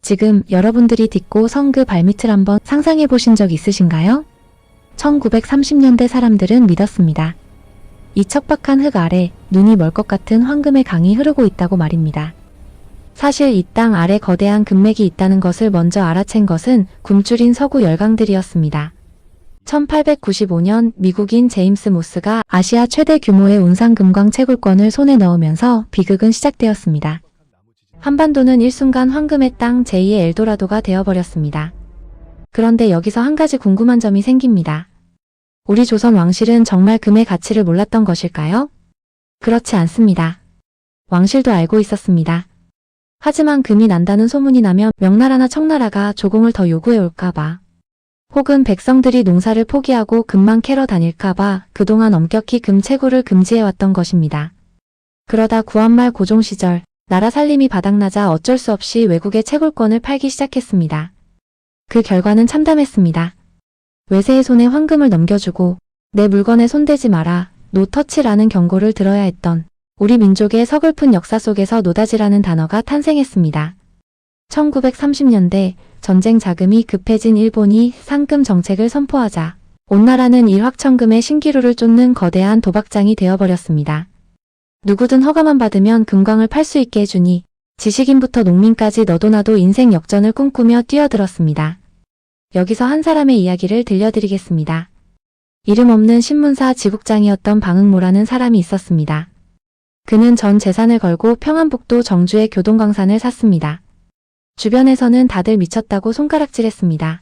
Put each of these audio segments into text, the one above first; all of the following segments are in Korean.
지금 여러분들이 딛고 선 그 발밑을 한번 상상해 보신 적 있으신가요? 1930년대 사람들은 믿었습니다. 이 척박한 흙 아래 눈이 멀 것 같은 황금의 강이 흐르고 있다고 말입니다. 사실 이 땅 아래 거대한 금맥이 있다는 것을 먼저 알아챈 것은 굶주린 서구 열강들이었습니다. 1895년 미국인 제임스 모스가 아시아 최대 규모의 운상금광 채굴권을 손에 넣으면서 비극은 시작되었습니다. 한반도는 일순간 황금의 땅 제2의 엘도라도가 되어버렸습니다. 그런데 여기서 한 가지 궁금한 점이 생깁니다. 우리 조선 왕실은 정말 금의 가치를 몰랐던 것일까요? 그렇지 않습니다. 왕실도 알고 있었습니다. 하지만 금이 난다는 소문이 나면 명나라나 청나라가 조공을 더 요구해 올까봐, 혹은 백성들이 농사를 포기하고 금만 캐러 다닐까봐 그동안 엄격히 금 채굴을 금지해왔던 것입니다. 그러다 구한말 고종 시절 나라 살림이 바닥나자 어쩔 수 없이 외국에 채굴권을 팔기 시작했습니다. 그 결과는 참담했습니다. 외세의 손에 황금을 넘겨주고 내 물건에 손대지 마라, 노 터치라는 경고를 들어야 했던 우리 민족의 서글픈 역사 속에서 노다지라는 단어가 탄생했습니다. 1930년대 전쟁 자금이 급해진 일본이 상금 정책을 선포하자 온 나라는 일확천금의 신기루를 쫓는 거대한 도박장이 되어버렸습니다. 누구든 허가만 받으면 금광을 팔 수 있게 해주니 지식인부터 농민까지 너도 나도 인생 역전을 꿈꾸며 뛰어들었습니다. 여기서 한 사람의 이야기를 들려드리겠습니다. 이름 없는 신문사 지국장이었던 방응모라는 사람이 있었습니다. 그는 전 재산을 걸고 평안북도 정주의 교동광산을 샀습니다. 주변에서는 다들 미쳤다고 손가락질했습니다.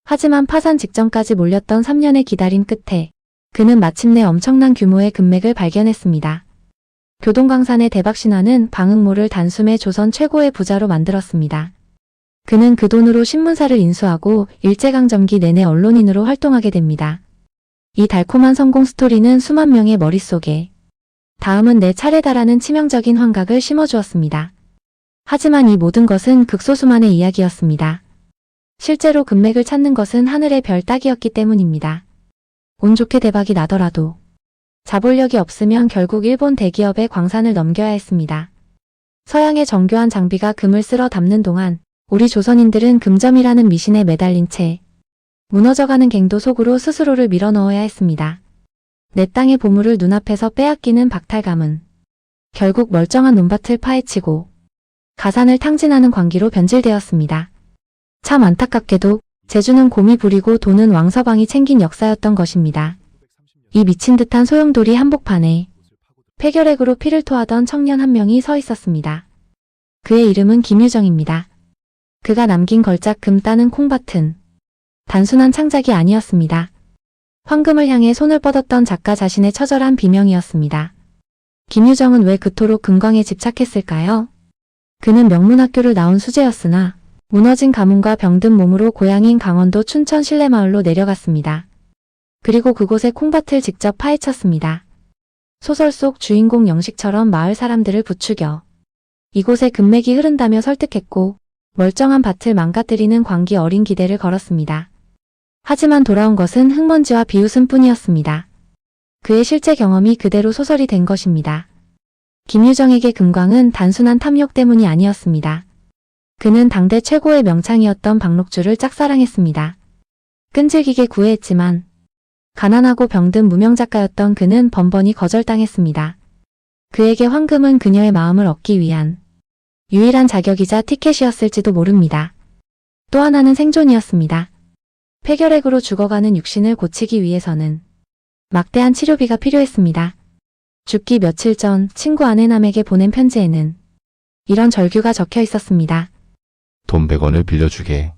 하지만 파산 직전까지 몰렸던 3년의 기다림 끝에 그는 마침내 엄청난 규모의 금맥을 발견했습니다. 교동광산의 대박신화는 방응모를 단숨에 조선 최고의 부자로 만들었습니다. 그는 그 돈으로 신문사를 인수하고 일제강점기 내내 언론인으로 활동하게 됩니다. 이 달콤한 성공 스토리는 수만 명의 머릿속에 다음은 내 차례다라는 치명적인 환각을 심어주었습니다. 하지만 이 모든 것은 극소수만의 이야기였습니다. 실제로 금맥을 찾는 것은 하늘의 별 따기였기 때문입니다. 운 좋게 대박이 나더라도 자본력이 없으면 결국 일본 대기업에 광산을 넘겨야 했습니다. 서양의 정교한 장비가 금을 쓸어 담는 동안 우리 조선인들은 금점이라는 미신에 매달린 채 무너져가는 갱도 속으로 스스로를 밀어넣어야 했습니다. 내 땅의 보물을 눈앞에서 빼앗기는 박탈감은 결국 멀쩡한 논밭을 파헤치고 가산을 탕진하는 광기로 변질되었습니다. 참 안타깝게도 제주는 곰이 부리고 돈은 왕서방이 챙긴 역사였던 것입니다. 이 미친 듯한 소용돌이 한복판에 폐결핵으로 피를 토하던 청년 한 명이 서 있었습니다. 그의 이름은 김유정입니다. 그가 남긴 걸작 금 따는 콩밭은 단순한 창작이 아니었습니다. 황금을 향해 손을 뻗었던 작가 자신의 처절한 비명이었습니다. 김유정은 왜 그토록 금광에 집착했을까요? 그는 명문학교를 나온 수재였으나 무너진 가문과 병든 몸으로 고향인 강원도 춘천 신례마을로 내려갔습니다. 그리고 그곳의 콩밭을 직접 파헤쳤습니다. 소설 속 주인공 영식처럼 마을 사람들을 부추겨 이곳에 금맥이 흐른다며 설득했고 멀쩡한 밭을 망가뜨리는 광기 어린 기대를 걸었습니다. 하지만 돌아온 것은 흙먼지와 비웃음 뿐이었습니다. 그의 실제 경험이 그대로 소설이 된 것입니다. 김유정에게 금광은 단순한 탐욕 때문이 아니었습니다. 그는 당대 최고의 명창이었던 박록주를 짝사랑했습니다. 끈질기게 구애했지만 가난하고 병든 무명작가였던 그는 번번이 거절당했습니다. 그에게 황금은 그녀의 마음을 얻기 위한 유일한 자격이자 티켓이었을지도 모릅니다. 또 하나는 생존이었습니다. 폐결핵으로 죽어가는 육신을 고치기 위해서는 막대한 치료비가 필요했습니다. 죽기 며칠 전 친구 아내남에게 보낸 편지에는 이런 절규가 적혀 있었습니다. 돈 100원을 빌려주게.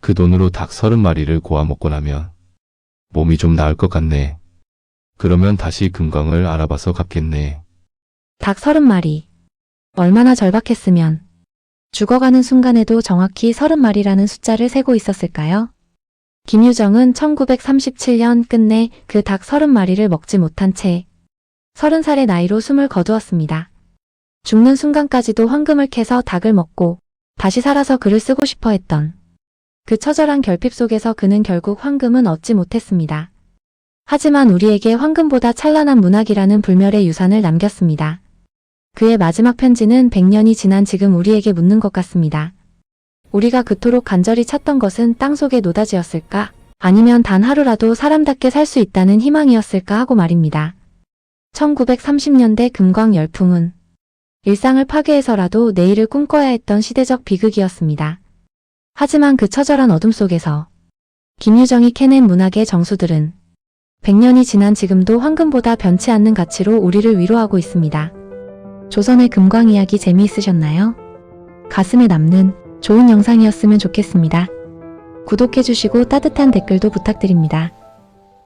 그 돈으로 닭 30마리를 고아 먹고 나면 몸이 좀 나을 것 같네. 그러면 다시 금광을 알아봐서 갚겠네. 닭 30마리. 얼마나 절박했으면 죽어가는 순간에도 정확히 30마리라는 숫자를 세고 있었을까요? 김유정은 1937년 끝내 그 닭 30마리를 먹지 못한 채 30살의 나이로 숨을 거두었습니다. 죽는 순간까지도 황금을 캐서 닭을 먹고 다시 살아서 글을 쓰고 싶어 했던 그 처절한 결핍 속에서 그는 결국 황금은 얻지 못했습니다. 하지만 우리에게 황금보다 찬란한 문학이라는 불멸의 유산을 남겼습니다. 그의 마지막 편지는 100년이 지난 지금 우리에게 묻는 것 같습니다. 우리가 그토록 간절히 찾던 것은 땅속의 노다지였을까? 아니면 단 하루라도 사람답게 살 수 있다는 희망이었을까 하고 말입니다. 1930년대 금광 열풍은 일상을 파괴해서라도 내일을 꿈꿔야 했던 시대적 비극이었습니다. 하지만 그 처절한 어둠 속에서 김유정이 캐낸 문학의 정수들은 100년이 지난 지금도 황금보다 변치 않는 가치로 우리를 위로하고 있습니다. 조선의 금광 이야기 재미있으셨나요? 가슴에 남는 좋은 영상이었으면 좋겠습니다. 구독해주시고 따뜻한 댓글도 부탁드립니다.